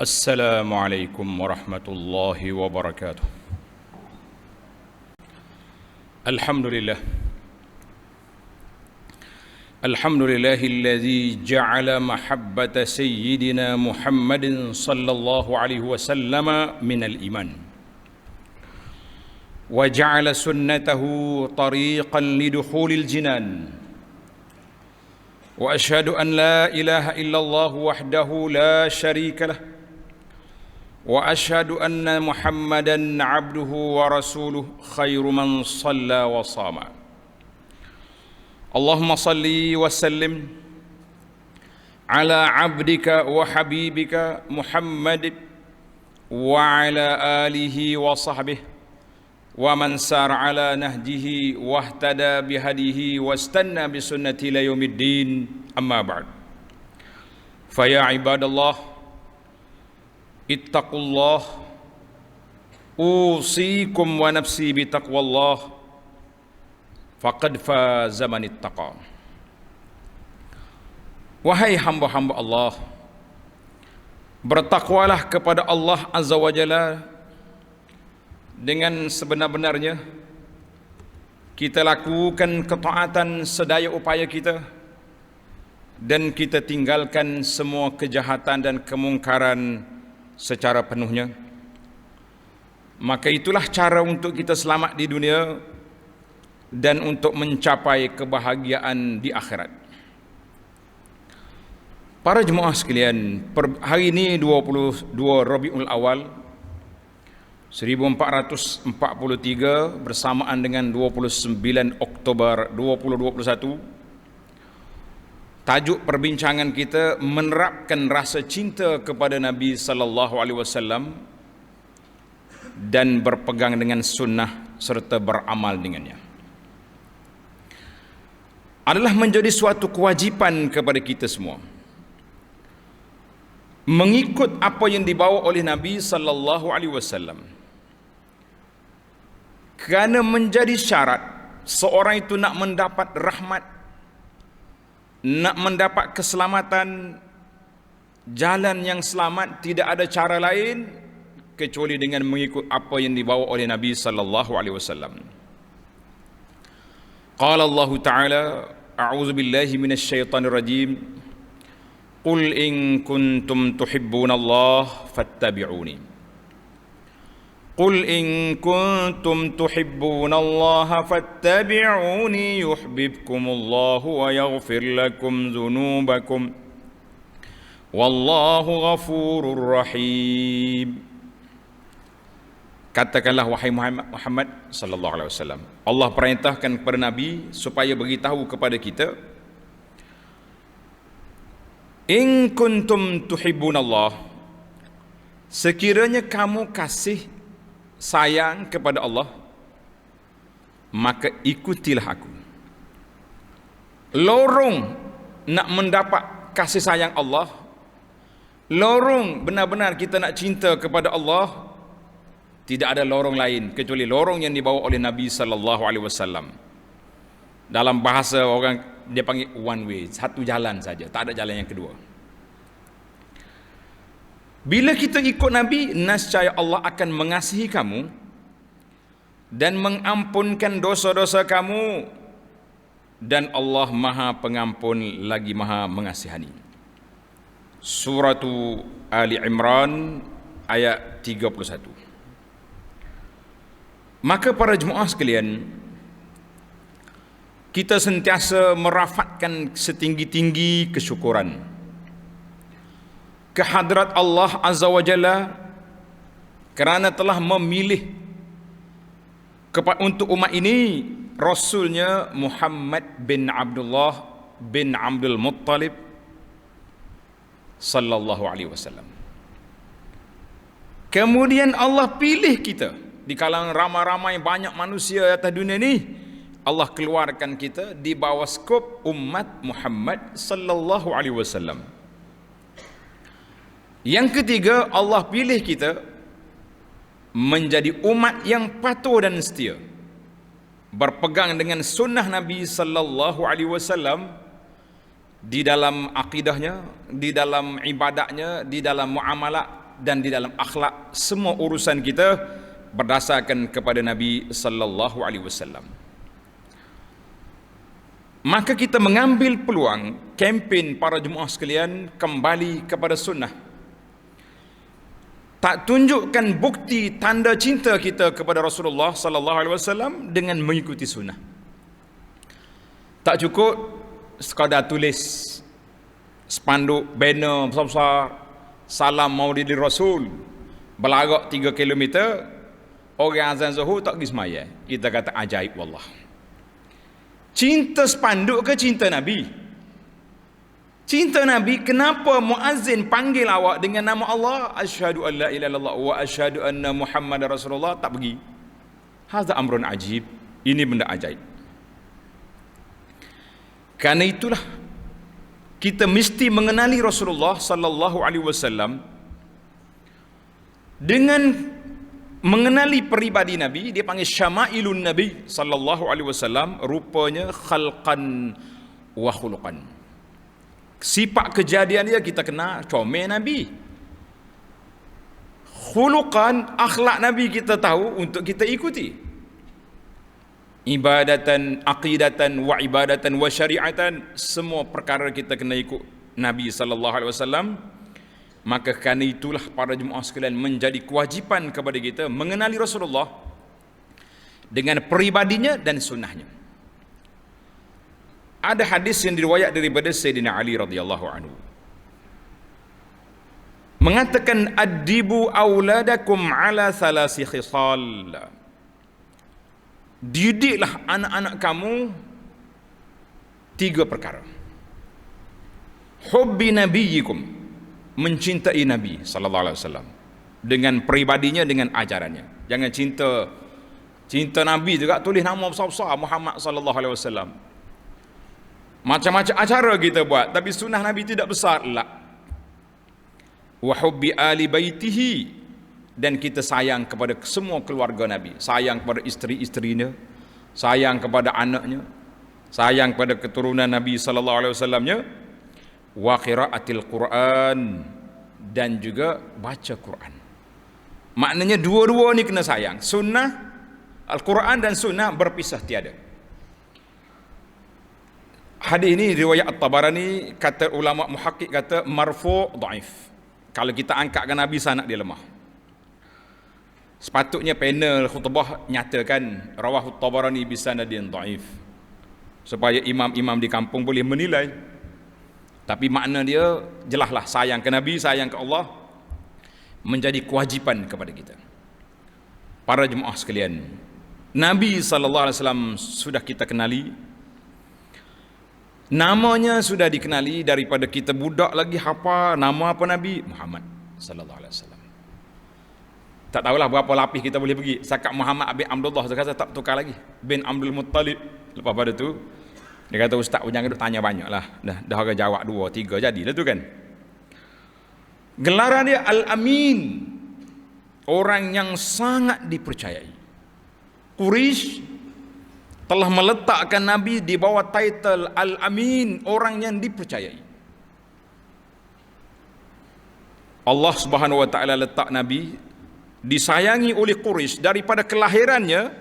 السلام عليكم ورحمة الله وبركاته. الحمد لله الذي جعل محبة سيدنا محمد صلى الله عليه وسلم من الإيمان، وجعل سنته طريقا لدخول الجنان، وأشهد أن لا إله إلا الله وحده لا شريك له، وأشهد أن محمدًا عبده ورسوله خير من صلى وصام. اللهم صل وسلم على عبدك وحبيبك محمد وعلى آله وصحبه ومن سار على نهجه واهتدى بهديه واستنى بسنته إلى يوم الدين. أما بعد، فيا عباد الله، ittaqullah, usikum wa nafsi bitaqwallah, faqad faza man ittaqa. Wahai hamba-hamba Allah, bertakwalah kepada Allah Azza wa Jalla dengan sebenar-benarnya. Kita lakukan ketaatan sedaya upaya kita, dan kita tinggalkan semua kejahatan dan kemungkaran secara penuhnya. Maka itulah cara untuk kita selamat di dunia dan untuk mencapai kebahagiaan di akhirat. Para jemaah sekalian, hari ini 22 Rabiul Awal 1443 bersamaan dengan 29 Oktober 2021. Tajuk perbincangan kita menerapkan rasa cinta kepada Nabi sallallahu alaihi wasallam dan berpegang dengan sunnah serta beramal dengannya. Adalah menjadi suatu kewajipan kepada kita semua mengikut apa yang dibawa oleh Nabi sallallahu alaihi wasallam. Kerana menjadi syarat seorang itu nak mendapat rahmat, nak mendapat keselamatan, jalan yang selamat, tidak ada cara lain kecuali dengan mengikut apa yang dibawa oleh Nabi sallallahu alaihi wasallam. Qala Allah Ta'ala, a'udzu billahi minasy syaithanir rajim. Qul in kuntum tuhibbunallaha fattabi'uni. Qul in kuntum tuhibbunallaha fattabi'uni yuhibbukumullahu wa yaghfir lakum dzunubakum wallahu ghafurur rahim. Katakanlah wahai Muhammad sallallahu alaihi wasallam, Allah perintahkan kepada Nabi supaya beritahu kepada kita, in kuntum tuhibbunallah, sekiranya kamu kasih sayang kepada Allah, maka ikutilah aku. Lorong nak mendapat kasih sayang Allah, lorong benar-benar kita nak cinta kepada Allah, tidak ada lorong lain kecuali lorong yang dibawa oleh Nabi sallallahu alaihi wasallam. Dalam bahasa orang dia panggil one way, satu jalan saja, tak ada jalan yang kedua. Bila kita ikut Nabi, nescaya Allah akan mengasihi kamu dan mengampunkan dosa-dosa kamu, dan Allah Maha Pengampun lagi Maha Mengasihani. Surah Ali Imran ayat 31. Maka para jemaah sekalian, kita sentiasa merafatkan setinggi-tinggi kesyukuran kehadrat Allah Azza wa Jalla kerana telah memilih untuk umat ini Rasulnya Muhammad bin Abdullah bin Abdul Muttalib sallallahu alaihi wasallam. Kemudian Allah pilih kita di kalangan ramai-ramai banyak manusia atas dunia ini. Allah keluarkan kita di bawah skop umat Muhammad sallallahu alaihi wasallam. Yang ketiga, Allah pilih kita menjadi umat yang patuh dan setia, berpegang dengan sunnah Nabi sallallahu alaihi wasallam di dalam akidahnya, di dalam ibadahnya, di dalam muamalah, dan di dalam akhlak, semua urusan kita berdasarkan kepada Nabi sallallahu alaihi wasallam. Maka kita mengambil peluang kempen para jemaah sekalian kembali kepada sunnah. Tak tunjukkan bukti tanda cinta kita kepada Rasulullah sallallahu alaihi wasallam dengan mengikuti sunnah. Tak cukup sekadar tulis spanduk banner besar-besar salam Maulidin Rasul, berlarak 3 kilometer, orang azan Zuhur tak pergi semaya. Kita kata ajaib wallah. Cinta spanduk ke cinta Nabi? Cinta Nabi, kenapa muazzin panggil awak dengan nama Allah, asyhadu an la ilaha illallah wa asyhadu anna Muhammadar Rasulullah, tak pergi? Hadza amrun ajib. Ini benda ajaib. Karena itulah kita mesti mengenali Rasulullah sallallahu alaihi wasallam. Dengan mengenali peribadi Nabi, dia panggil syama'ilun Nabi sallallahu alaihi wasallam, rupanya khalqan wa khuluqan. Sifat kejadian dia kita kena comel Nabi. Khuluqan, akhlak Nabi kita tahu untuk kita ikuti. Ibadatan, aqidatan wa ibadatan wa syariatan, semua perkara kita kena ikut Nabi sallallahu alaihi wasallam. Maka kerana itulah para jemaah sekalian, menjadi kewajipan kepada kita mengenali Rasulullah dengan peribadinya dan sunnahnya. Ada hadis yang diriwayat daripada Sayyidina Ali radhiyallahu anhu, mengatakan addibu auladakum ala thalasi khisal. Didiklah anak-anak kamu 3 perkara. Hubbi nabiyikum, mencintai Nabi sallallahu alaihi wasallam dengan peribadinya, dengan ajarannya. Jangan cinta Nabi juga tulis nama besar-besar Muhammad sallallahu alaihi wasallam. Macam-macam acara kita buat, tapi sunnah Nabi tidak besar lah. Wa hubbi ali baitihi, dan kita sayang kepada semua keluarga Nabi, sayang kepada isteri-isterinya, sayang kepada anaknya, sayang kepada keturunan Nabi sallallahu alaihi wasallamnya. Wa qiraatil Quran, dan juga baca Quran. Maknanya dua-dua ni kena sayang. Sunnah, Al-Quran dan sunnah berpisah tiada. Hadis ini riwayat At-Tabarani, kata ulama muhakkik kata marfu' dhaif. Kalau kita angkatkan Nabi, sanad dia lemah. Sepatutnya panel khutbah nyatakan rawahu At-Tabarani bisanadin dhaif, supaya imam-imam di kampung boleh menilai. Tapi makna dia jelaslah, sayang ke Nabi, sayang ke Allah, menjadi kewajipan kepada kita. Para jemaah sekalian, Nabi sallallahu alaihi wasallam sudah kita kenali. Namanya sudah dikenali daripada kita budak lagi hafal nama apa Nabi? Muhammad sallallahu alaihi wasallam. Tak tahulah berapa lapis kita boleh pergi. Sakat Muhammad bin Abdullah, saya kata tak tukar lagi. Bin Abdul Muttalib. Lepas pada tu dia kata, ustaz jangan duk tanya banyak lah, dah orang jawab 2, 3 jadilah tu kan. Gelaran dia Al-Amin, orang yang sangat dipercayai. Quraisy telah meletakkan Nabi di bawah title Al-Amin, orang yang dipercayai. Allah Subhanahu wa taala letak Nabi disayangi oleh Quraisy daripada kelahirannya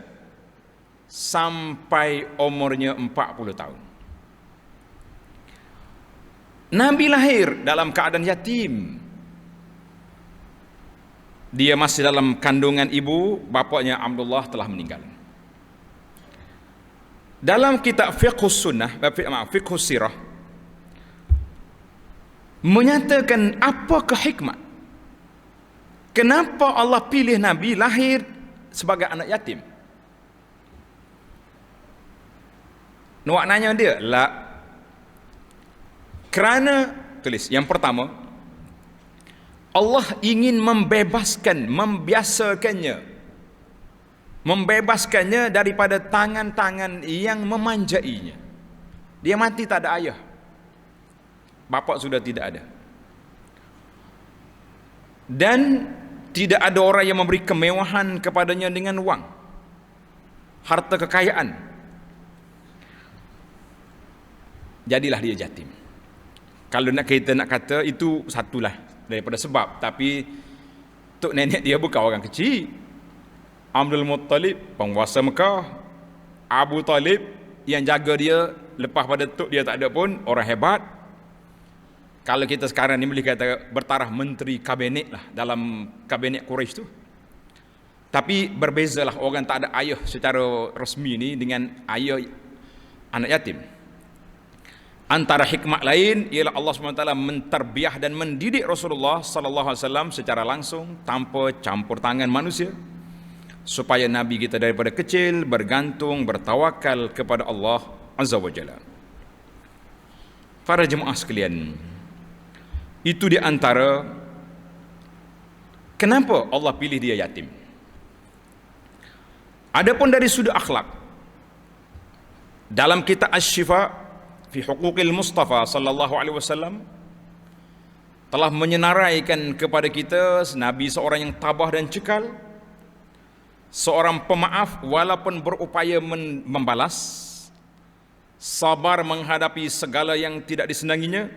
sampai umurnya 40 tahun. Nabi lahir dalam keadaan yatim. Dia masih dalam kandungan ibu, bapaknya Abdullah telah meninggal. Dalam kitab Fiqhus Sunnah, Fiqhus Sirah, menyatakan apakah hikmah, kenapa Allah pilih Nabi lahir sebagai anak yatim. Nak nanya dia, lah, kerana tulis yang pertama, Allah ingin membebaskannya daripada tangan-tangan yang memanjainya. Dia mati tak ada ayah, bapa sudah tidak ada, dan tidak ada orang yang memberi kemewahan kepadanya dengan wang, harta kekayaan. Jadilah dia yatim. Kalau kita nak kata itu satulah daripada sebab, tapi Tok nenek dia bukan orang kecil. Abdul Muttalib, penguasa Mekah. Abu Talib yang jaga dia lepas pada tok dia tak ada pun, orang hebat. Kalau kita sekarang ni boleh kata bertaraf menteri kabinet lah dalam kabinet Quraisy tu. Tapi berbezalah orang tak ada ayah secara resmi ni dengan ayah anak yatim. Antara hikmah lain ialah Allah SWT menterbiah dan mendidik Rasulullah sallallahu alaihi wasallam secara langsung tanpa campur tangan manusia, supaya Nabi kita daripada kecil bergantung, bertawakal kepada Allah Azza wa Jalla. Para jemaah sekalian, itu di antara kenapa Allah pilih dia yatim. Adapun dari sudut akhlak, dalam kitab Asy-Syifa fi Huquqil Mustafa sallallahu alaihi wasallam telah menyenaraikan kepada kita Nabi seorang yang tabah dan cekal, seorang pemaaf walaupun berupaya membalas, sabar menghadapi segala yang tidak disenanginya.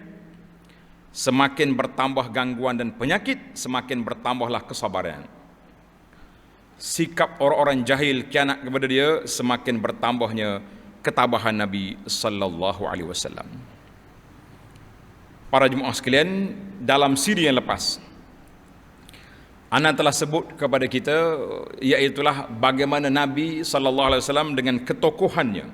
Semakin bertambah gangguan dan penyakit, semakin bertambahlah kesabaran. Sikap orang-orang jahil khianat kepada dia, semakin bertambahnya ketabahan Nabi sallallahu alaihi wasallam. Para jemaah sekalian, dalam siri yang lepas ana telah sebut kepada kita, iaitulah bagaimana Nabi sallallahu alaihi wasallam dengan ketokohannya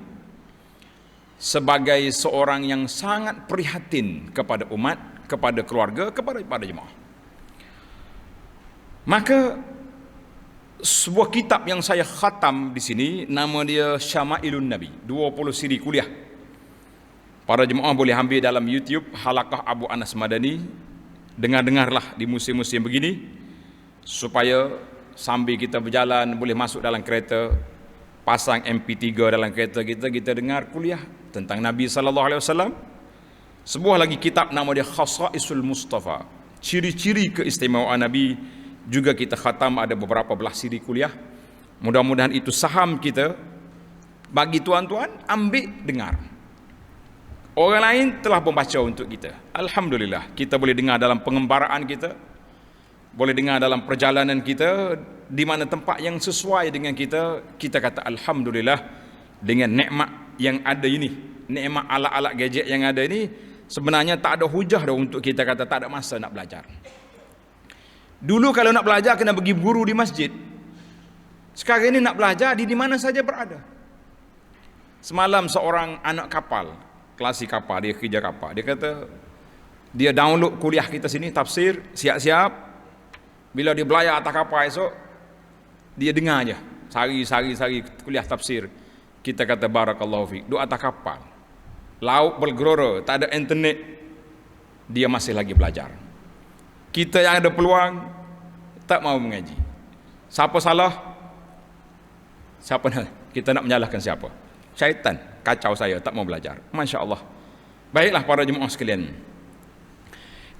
sebagai seorang yang sangat prihatin kepada umat, kepada keluarga, kepada para jemaah. Maka sebuah kitab yang saya khatam di sini, nama dia Syama'ilun Nabi, 20 siri kuliah. Para jemaah boleh ambil dalam YouTube Halaqah Abu Anas Madani, dengar-dengarlah di musim-musim begini, supaya sambil kita berjalan boleh masuk dalam kereta, pasang MP3 dalam kereta kita dengar kuliah tentang Nabi sallallahu alaihi wasallam. Sebuah lagi kitab nama dia Khasaisul Mustafa, ciri-ciri keistimewaan Nabi, juga kita khatam, ada beberapa belah siri kuliah. Mudah-mudahan itu saham kita. Bagi tuan-tuan, ambil dengar. Orang lain telah membaca untuk kita. Alhamdulillah, kita boleh dengar dalam pengembaraan kita, boleh dengar dalam perjalanan kita, di mana tempat yang sesuai dengan kita. Kita kata alhamdulillah dengan nikmat yang ada ini, nikmat alat-alat gadget yang ada ini. Sebenarnya tak ada hujah dah untuk kita kata tak ada masa nak belajar. Dulu kalau nak belajar kena pergi guru di masjid. Sekarang ini nak belajar di mana saja berada. Semalam seorang anak kapal, kelasi kapal, dia kerja kapal, dia kata dia download kuliah kita sini tafsir, siap-siap bila dia belayar atas kapal esok dia dengar aja sehari kuliah tafsir. Kita kata barakallahu fiik, duduk atas kapal, laut bergelora, tak ada internet, dia masih lagi belajar. Kita yang ada peluang tak mau mengaji. Siapa salah? Siapa nak? Kita nak menyalahkan siapa? Syaitan kacau saya, tak mau belajar. Masya Allah. Baiklah para jemaah sekalian,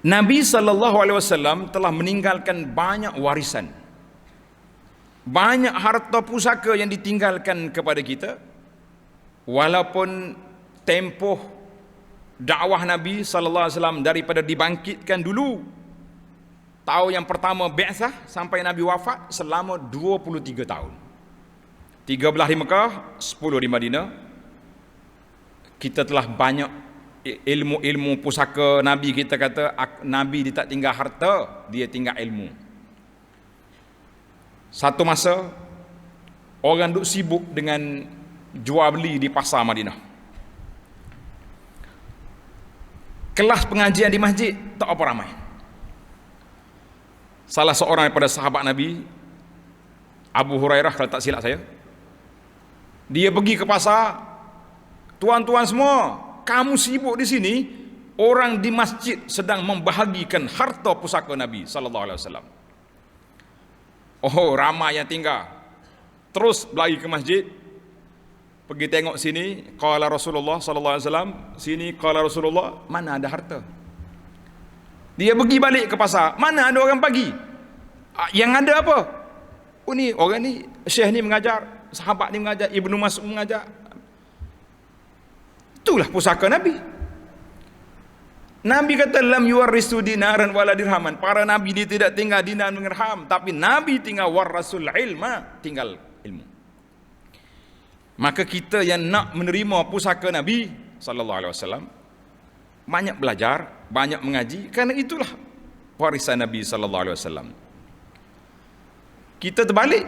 Nabi SAW telah meninggalkan banyak warisan, banyak harta pusaka yang ditinggalkan kepada kita. Walaupun tempoh dakwah Nabi SAW daripada dibangkitkan dulu, tahun yang pertama bi'sah sampai Nabi wafat selama 23 tahun. 13 di Mekah, 10 di Madinah. Kita telah banyak ilmu-ilmu pusaka Nabi. Kita kata Nabi dia tak tinggal harta, dia tinggal ilmu. Satu masa orang duk sibuk dengan jual beli di pasar Madinah. Kelas pengajian di masjid tak apa ramai. Salah seorang daripada sahabat Nabi, Abu Hurairah kalau tak silap saya, dia pergi ke pasar. Tuan-tuan semua, kamu sibuk di sini, orang di masjid sedang membahagikan harta pusaka Nabi sallallahu alaihi wasallam. Oh, ramai yang tinggal. Terus berlari ke masjid, pergi tengok sini, qala Rasulullah sallallahu alaihi wasallam, sini qala Rasulullah, mana ada harta. Dia pergi balik ke pasar, mana ada orang bagi. Yang ada apa? Oh ni orang ni, syekh ni mengajar, sahabat ni mengajar, Ibnu Mas'ud mengajar. Itulah pusaka Nabi. Nabi kata lam yuwarisu dinaran wala dirhaman. Para nabi dia tidak tinggal dinar dan dirham, tapi nabi tinggal warasul ilma, tinggal ilmu. Maka kita yang nak menerima pusaka Nabi sallallahu alaihi wasallam, banyak belajar, banyak mengaji, kerana itulah warisan Nabi sallallahu alaihi wasallam. Kita terbalik.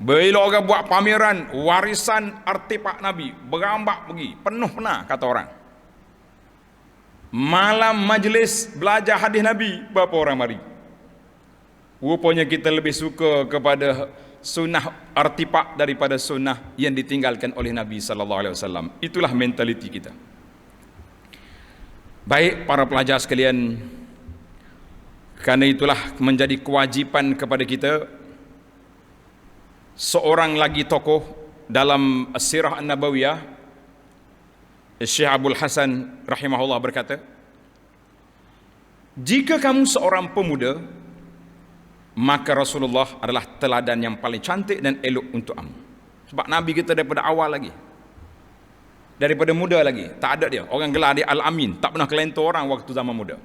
Bila orang buat pameran warisan artefak Nabi, berambak pergi, penuh pernah kata orang. Malam majlis belajar hadis Nabi, berapa orang mari? Rupanya kita lebih suka kepada sunnah artefak daripada sunnah yang ditinggalkan oleh Nabi sallallahu alaihi wasallam. Itulah mentaliti kita. Baik para pelajar sekalian, kerana itulah menjadi kewajipan kepada kita. Seorang lagi tokoh dalam Sirah An-Nabawiyah, Syekh Abdul Hasan rahimahullah berkata, jika kamu seorang pemuda, maka Rasulullah adalah teladan yang paling cantik dan elok untuk kamu. Sebab Nabi kita daripada awal lagi, daripada muda lagi, tak ada dia. Orang gelar dia Al-Amin, tak pernah kelentor orang waktu zaman muda.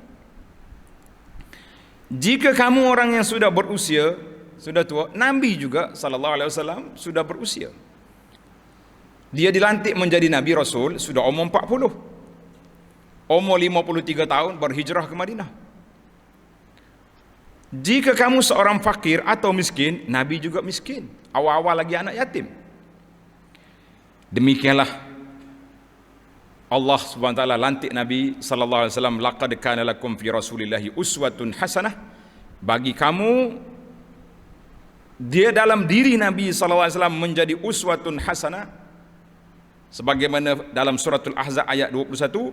Jika kamu orang yang sudah berusia, sudah tua, Nabi juga sallallahu alaihi wasallam sudah berusia. Dia dilantik menjadi Nabi Rasul sudah umur 40. Umur 53 tahun berhijrah ke Madinah. Jika kamu seorang fakir atau miskin, Nabi juga miskin. Awal-awal lagi anak yatim. Demikianlah Allah Subhanahu wa taala lantik Nabi sallallahu alaihi wasallam, laqad kana lakum fi rasulillahi uswatun hasanah. Bagi kamu, dia dalam diri Nabi sallallahu alaihi wasallam menjadi uswatun hasanah. Sebagaimana dalam suratul Ahzab ayat 21,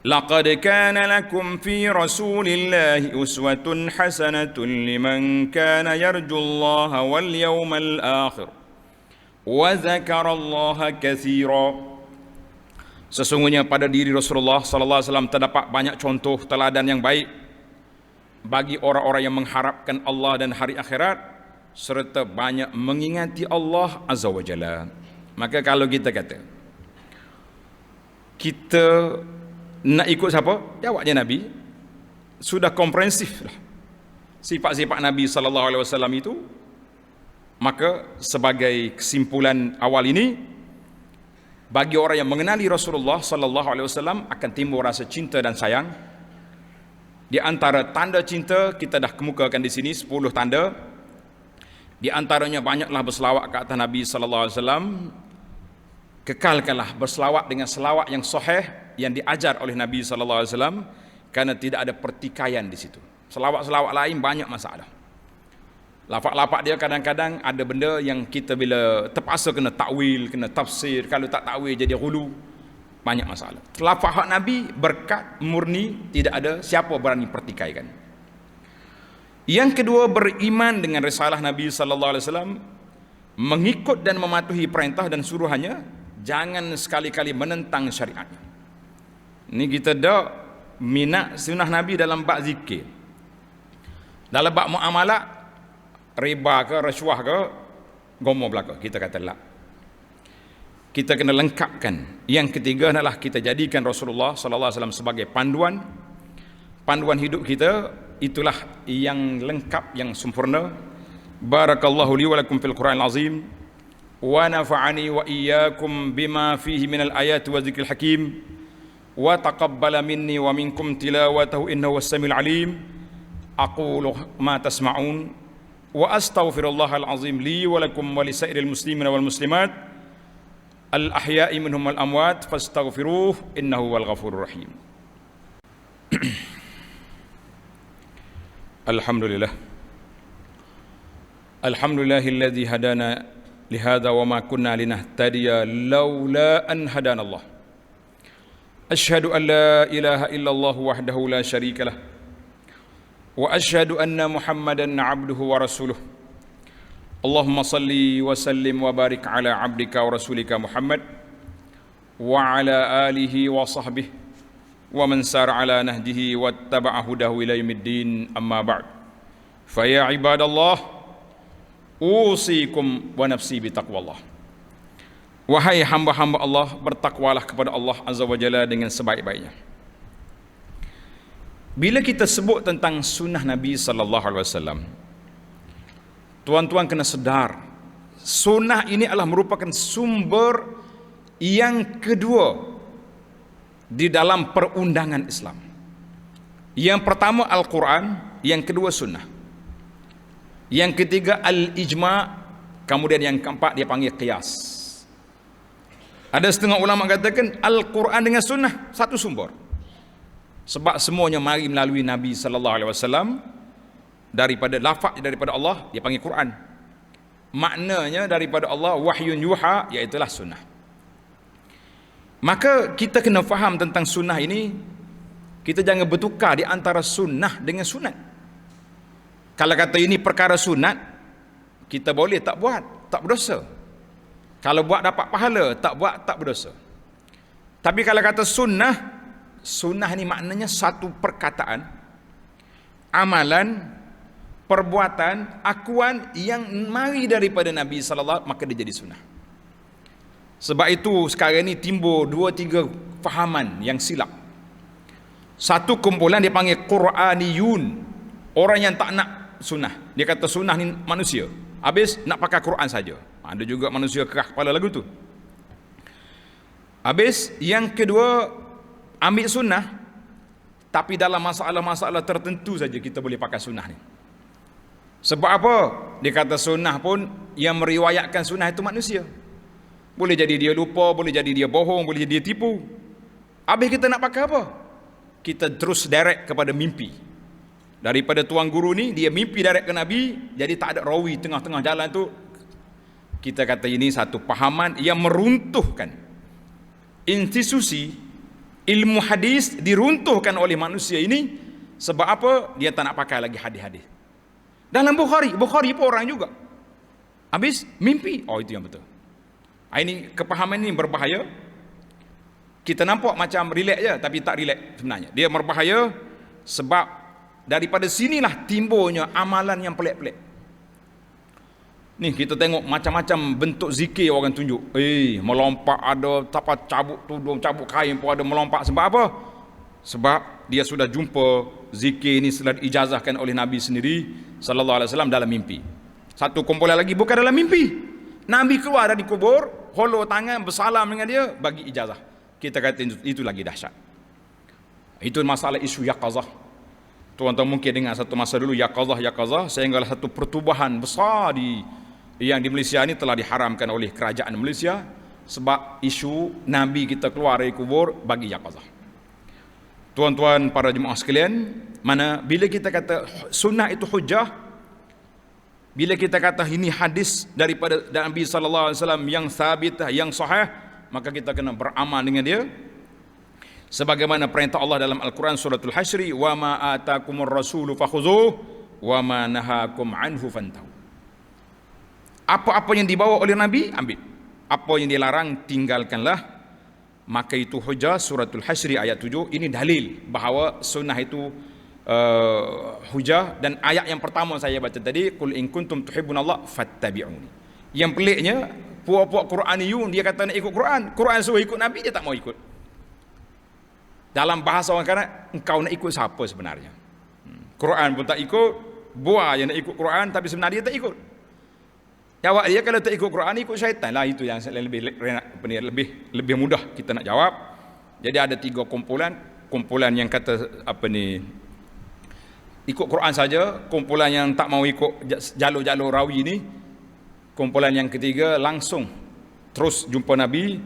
laqad kana lakum fi rasulillahi uswatun hasanatun liman kana yarjullaha wal yawmal akhir wa zakarallaha katsira. Sesungguhnya pada diri Rasulullah sallallahu alaihi wasallam terdapat banyak contoh teladan yang baik bagi orang-orang yang mengharapkan Allah dan hari akhirat, serta banyak mengingati Allah azza wa jalla. Maka kalau kita kata kita nak ikut siapa? Jawabnya Nabi. Sudah komprehensif lah sifat-sifat Nabi sallallahu alaihi wasallam itu. Maka sebagai kesimpulan awal ini, bagi orang yang mengenali Rasulullah sallallahu alaihi wasallam akan timbul rasa cinta dan sayang. Di antara tanda cinta kita dah kemukakan di sini 10 tanda. Di antaranya banyaklah berselawat ke atas Nabi sallallahu alaihi wasallam. Kekalkanlah berselawat dengan selawat yang sahih yang diajar oleh Nabi sallallahu alaihi wasallam, kerana tidak ada pertikaian di situ. Selawat-selawat lain banyak masalah. Lafaz-lafaz dia kadang-kadang ada benda yang kita bila terpaksa kena takwil, kena tafsir. Kalau tak takwil jadi ghulu, banyak masalah. Lafaz hak Nabi berkat murni, tidak ada siapa berani pertikaikan. Yang kedua, beriman dengan risalah Nabi sallallahu alaihi wasallam, mengikut dan mematuhi perintah dan suruhannya, jangan sekali-kali menentang syariatnya. Ini kita dah minat sunnah Nabi dalam bab zikir. Dalam bab muamalah, riba ke, rasuah ke, gomo belaka, kita kata la. Kita kena lengkapkan. Yang ketiga adalah kita jadikan Rasulullah sallallahu alaihi wasallam sebagai panduan hidup kita. Itulah yang lengkap, yang sempurna. Barakallahu li wa lakum fil Qur'anil azim wa nafa'ani wa iyyakum bima fihi minal ayati wa dzikril hakim wa taqabbala minni wa minkum tilawatahu innahu was-samiul alim. Aqulu ma tasma'un wa astaghfirullahal azim li wa lakum wa lisairil muslimina wal muslimat al ahya'i minhum wal amwat fastaghfiruh innahu wal ghafurur rahim. Alhamdulillah. Alhamdulillahilladzi hadana lihada wa ma kunna linahtadiya laula an hadanallah. Asyhadu an la ilaha illallah wahdahu la syarika lah. Wa asyhadu anna Muhammadan abduhu wa rasuluh. Allahumma salli wa sallim wa barik ala abdika wa rasulika Muhammad wa ala alihi wa sahbihi wa man sara ala nahjihi wattaba'a hudahu ila yaumiddin, amma ba'd. Fa ya ibadallah, usikum wa nafsi bitaqwallah. Wahai hamba-hamba Allah, bertakwalah kepada Allah azza wa jalla dengan sebaik-baiknya. Bila kita sebut tentang sunnah Nabi sallallahu alaihi wasallam, tuan-tuan kena sedar, sunnah ini adalah merupakan sumber yang kedua di dalam perundangan Islam. Yang pertama Al-Quran, yang kedua sunnah. Yang ketiga Al-Ijma', kemudian yang keempat dia panggil qiyas. Ada setengah ulama katakan Al-Quran dengan sunnah satu sumber. Sebab semuanya mari melalui Nabi sallallahu alaihi wasallam, daripada lafaz daripada Allah dia panggil Quran. Maknanya daripada Allah wahyun yuha, iaitu sunnah. Maka kita kena faham tentang sunnah ini. Kita jangan bertukar di antara sunnah dengan sunat. Kalau kata ini perkara sunat, kita boleh tak buat, tak berdosa. Kalau buat dapat pahala, tak buat tak berdosa. Tapi kalau kata sunnah, sunnah ni maknanya satu perkataan, amalan, perbuatan, akuan yang mari daripada Nabi sallallahu alaihi wasallam, maka dia jadi sunnah. Sebab itu sekarang ni timbul 2-3 fahaman yang silap. Satu kumpulan dia panggil Quraniyun, orang yang tak nak sunnah. Dia kata sunnah ni manusia, habis nak pakai Quran saja. Ada juga manusia kerah kepala lagu tu. Habis yang kedua, ambil sunnah, tapi dalam masalah-masalah tertentu saja kita boleh pakai sunnah ni. Sebab apa? Dia kata sunnah pun, yang meriwayatkan sunnah itu manusia. Boleh jadi dia lupa, boleh jadi dia bohong, boleh jadi dia tipu. Habis kita nak pakai apa? Kita terus direct kepada mimpi. Daripada tuan guru ni, dia mimpi direct ke Nabi, jadi tak ada rawi tengah-tengah jalan tu. Kita kata ini satu pahaman yang meruntuhkan institusi ilmu hadis, diruntuhkan oleh manusia ini. Sebab apa? Dia tak nak pakai lagi hadis-hadis. Dalam Bukhari pun orang juga. Habis mimpi, oh itu yang betul. Ini kepahaman ini berbahaya. Kita nampak macam relax je, tapi tak relax sebenarnya. Dia berbahaya sebab daripada sinilah timbulnya amalan yang pelik-pelik. Ni kita tengok macam-macam bentuk zikir orang tunjuk. Melompat ada, cabut tudung, cabut kain pun ada melompat. Sebab apa? Sebab dia sudah jumpa zikir ini sudah diijazahkan oleh Nabi sendiri sallallahu alaihi wasallam dalam mimpi. Satu kumpulan lagi bukan dalam mimpi. Nabi keluar dari kubur, holor tangan bersalam dengan dia, bagi ijazah. Kita kata itu lagi dahsyat. Itu masalah isu yaqazah. Tuan-tuan mungkin dengar satu masa dulu yaqazah, sehinggalah satu pertubuhan besar yang di Malaysia ini telah diharamkan oleh kerajaan Malaysia sebab isu Nabi kita keluar dari kubur bagi yaqazah. Tuan-tuan para jemaah sekalian, mana bila kita kata sunnah itu hujah, bila kita kata ini hadis daripada Nabi sallallahu alaihi wasallam yang sabitah, yang sahih, maka kita kena beramal dengan dia sebagaimana perintah Allah dalam Al-Quran suratul Hasyri, wa ma atakumur rasulu fakhuzuh wa ma nahakum anhu fantahu. Apa-apa yang dibawa oleh Nabi, ambil. Apa yang dilarang, tinggalkanlah. Maka itu hujah. Suratul Hasyri ayat 7. Ini dalil bahawa sunnah itu hujah. Dan ayat yang pertama saya baca tadi, qul in kuntum tuhibbunallah fattabi'uni. Yang peliknya, puak-puak Quraniyun, dia kata nak ikut Quran. Quran suruh ikut Nabi, dia tak mau ikut. Dalam bahasa orang kata, engkau nak ikut siapa sebenarnya? Quran pun tak ikut, buah yang nak ikut Quran, tapi sebenarnya dia tak ikut. Jawab dia, kalau tak ikut Quran, ikut syaitan lah. Itu yang lebih mudah kita nak jawab. Jadi ada 3 kumpulan yang kata ikut Quran saja, kumpulan yang tak mau ikut jalur-jalur rawi ni, kumpulan yang ketiga langsung terus jumpa Nabi,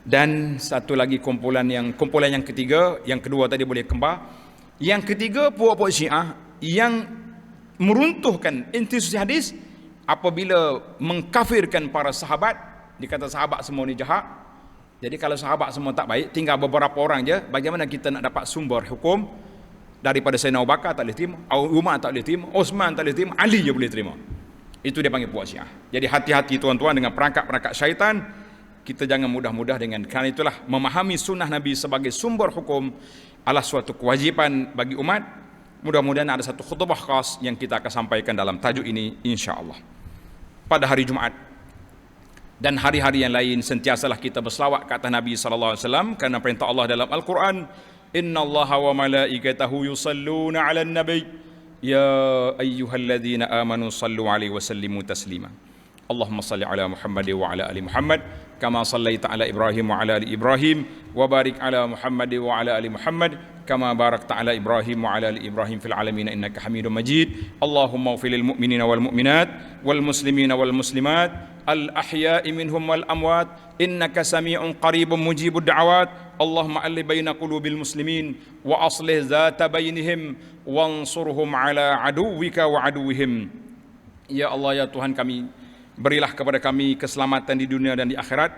dan satu lagi kumpulan yang ketiga, yang kedua tadi boleh kembar. Yang ketiga puak-puak Syiah yang meruntuhkan institusi hadis apabila mengkafirkan para sahabat. Dikata sahabat semua ni jahat. Jadi kalau sahabat semua tak baik, tinggal beberapa orang je, bagaimana kita nak dapat sumber hukum daripada Sayyidina Abu Bakar tak boleh terima, Umar tak boleh terima, Osman tak boleh terima, Ali je boleh terima. Itu dia panggil puak Syiah. Jadi hati-hati tuan-tuan dengan perangkap-perangkap syaitan. Kita jangan mudah-mudah dengan, kerana itulah memahami sunnah Nabi sebagai sumber hukum adalah suatu kewajipan bagi umat. Mudah-mudahan ada satu khutbah khas yang kita akan sampaikan dalam tajuk ini insya-Allah pada hari Jumaat. Dan hari-hari yang lain sentiasalah kita berselawat ke atas Nabi sallallahu alaihi wasallam, kerana perintah Allah dalam Al-Quran, innallaha wa malaikatahu yusalluna 'alan nabiy ya ayyuhalladzina amanu sallu 'alaihi wa sallimu taslima. Allahumma salli ala Muhammad wa ala ali Muhammad kama sallaita ala Ibrahim wa ala ali Ibrahim wa barik ala Muhammad wa ala ali Muhammad kama barakta ala Ibrahim wa ala ali Ibrahim fil alamin innaka Hamidum Majid. Allahumma ighfir lil mu'minina wal mu'minat wal muslimina wal muslimat al ahya'i minhum wal amwat innaka sami'un qaribun mujibud da'awat. Allahumma alli baina qulubil muslimin wa aslih zata bainihim wansurhum ala aduwwika wa aduwwihim. Ya Allah, ya Tuhan kami, berilah kepada kami keselamatan di dunia dan di akhirat,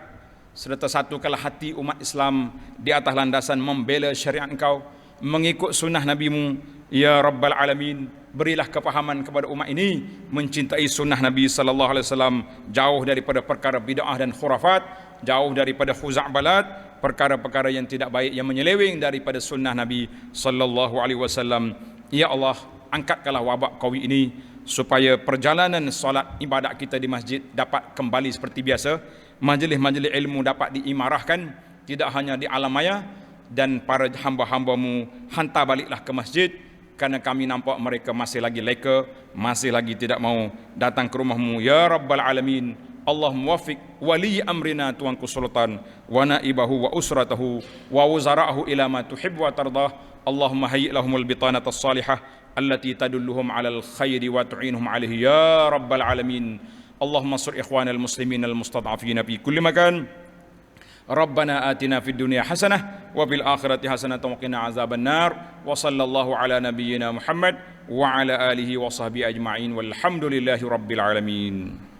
serta satukanlah hati umat Islam di atas landasan membela syariat Engkau, mengikut sunnah Nabi-Mu, ya Rabbal Alamin. Berilah kepahaman kepada umat ini mencintai sunnah Nabi sallallahu alaihi wasallam, jauh daripada perkara bid'ah dan khurafat, jauh daripada khuza'balat, perkara-perkara yang tidak baik yang menyeleweng daripada sunnah Nabi sallallahu alaihi wasallam. Ya Allah, angkatkanlah wabak Covid ini supaya perjalanan solat ibadat kita di masjid dapat kembali seperti biasa, majlis-majlis ilmu dapat diimarahkan, tidak hanya di alam maya, dan para hamba-hamba-Mu hantar baliklah ke masjid, kerana kami nampak mereka masih lagi leka, masih lagi tidak mau datang ke rumah-Mu, ya Rabbal Alamin. Allahumma wafiq wali amrina tuanku sultan wa naibahu wa usratahu wa wuzara'ahu ila ma tuhib wa tardah. Allahumma hayyi' lahumul bitanatas salihah allati tadulluhum 'alal khairi wa tu'inuhum 'alaihi ya Rabbal Alamin. Allahumma sur ikhwanal muslimin al mustad'afina fi kulli makan. Rabbana atina fid dunya hasanah wa fil akhirati hasanah wa qina azaban nar. Wa sallallahu ala nabiyyina Muhammad wa ala alihi wa sahbihi ajma'in walhamdulillahi rabbil alamin.